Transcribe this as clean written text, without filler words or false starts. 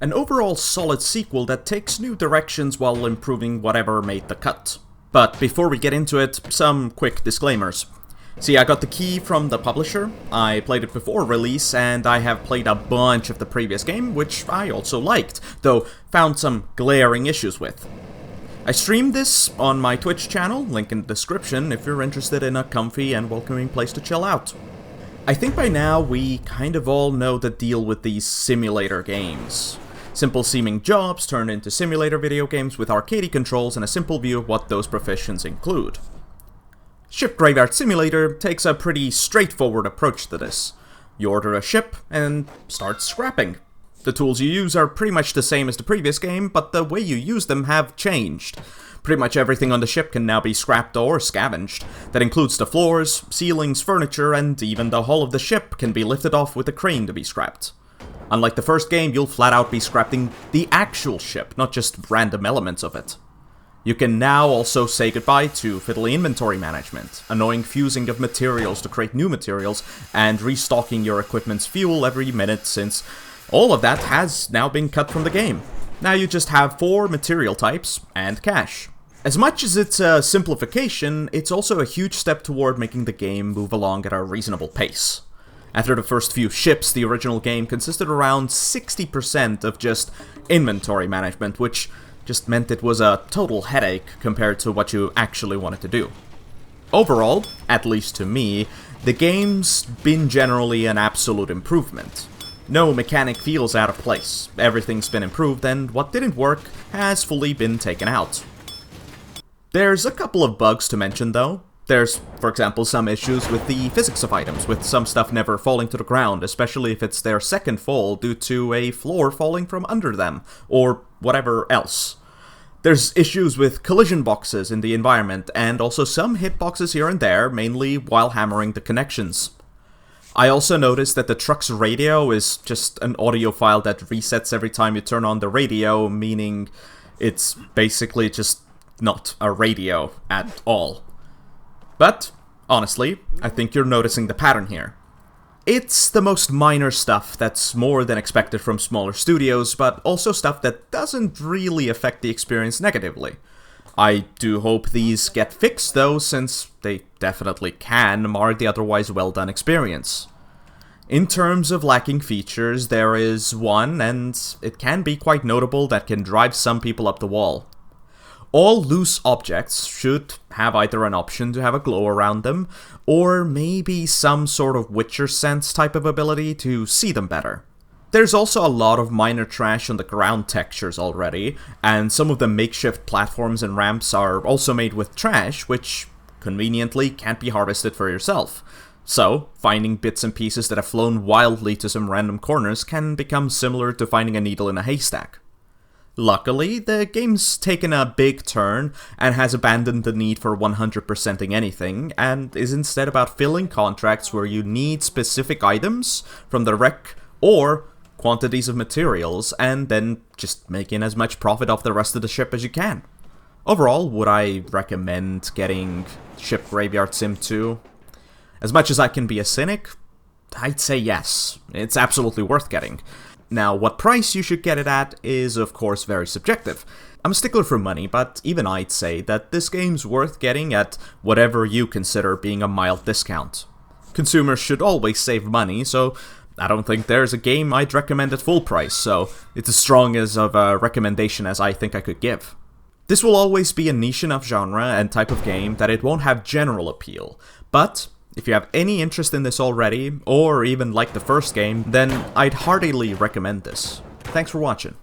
An overall solid sequel that takes new directions while improving whatever made the cut. But before we get into it, some quick disclaimers. See, I got the key from the publisher, I played it before release, and I have played a bunch of the previous game, which I also liked, though found some glaring issues with. I streamed this on my Twitch channel, link in the description if you're interested in a comfy and welcoming place to chill out. I think by now we kind of all know the deal with these simulator games. Simple-seeming jobs turned into simulator video games with arcadey controls and a simple view of what those professions include. Ship Graveyard Simulator takes a pretty straightforward approach to this. You order a ship and start scrapping. The tools you use are pretty much the same as the previous game, but the way you use them have changed. Pretty much everything on the ship can now be scrapped or scavenged. That includes the floors, ceilings, furniture, and even the hull of the ship can be lifted off with a crane to be scrapped. Unlike the first game, you'll flat out be scrapping the actual ship, not just random elements of it. You can now also say goodbye to fiddly inventory management, annoying fusing of materials to create new materials, and restocking your equipment's fuel every minute, since all of that has now been cut from the game. Now you just have 4 material types and cash. As much as it's a simplification, it's also a huge step toward making the game move along at a reasonable pace. After the first few ships, the original game consisted around 60% of just inventory management, which just meant it was a total headache compared to what you actually wanted to do. Overall, at least to me, the game's been generally an absolute improvement. No mechanic feels out of place, everything's been improved, and what didn't work has fully been taken out. There's a couple of bugs to mention though. There's, for example, some issues with the physics of items, with some stuff never falling to the ground, especially if it's their second fall due to a floor falling from under them, or whatever else. There's issues with collision boxes in the environment, and also some hitboxes here and there, mainly while hammering the connections. I also noticed that the truck's radio is just an audio file that resets every time you turn on the radio, meaning it's basically just not a radio at all. But, honestly, I think you're noticing the pattern here. It's the most minor stuff that's more than expected from smaller studios, but also stuff that doesn't really affect the experience negatively. I do hope these get fixed though, since they definitely can mar the otherwise well-done experience. In terms of lacking features, there is one, and it can be quite notable, that can drive some people up the wall. All loose objects should have either an option to have a glow around them, or maybe some sort of Witcher sense type of ability to see them better. There's also a lot of minor trash on the ground textures already, and some of the makeshift platforms and ramps are also made with trash, which conveniently can't be harvested for yourself. So, finding bits and pieces that have flown wildly to some random corners can become similar to finding a needle in a haystack. Luckily, the game's taken a big turn and has abandoned the need for 100%ing anything, and is instead about filling contracts where you need specific items from the wreck or quantities of materials, and then just making as much profit off the rest of the ship as you can. Overall, would I recommend getting Ship Graveyard Sim 2? As much as I can be a cynic, I'd say yes. It's absolutely worth getting. Now, what price you should get it at is, of course, very subjective. I'm a stickler for money, but even I'd say that this game's worth getting at whatever you consider being a mild discount. Consumers should always save money, so I don't think there's a game I'd recommend at full price, so it's as strong as of a recommendation as I think I could give. This will always be a niche enough genre and type of game that it won't have general appeal, but if you have any interest in this already, or even like the first game, then I'd heartily recommend this. Thanks for watching.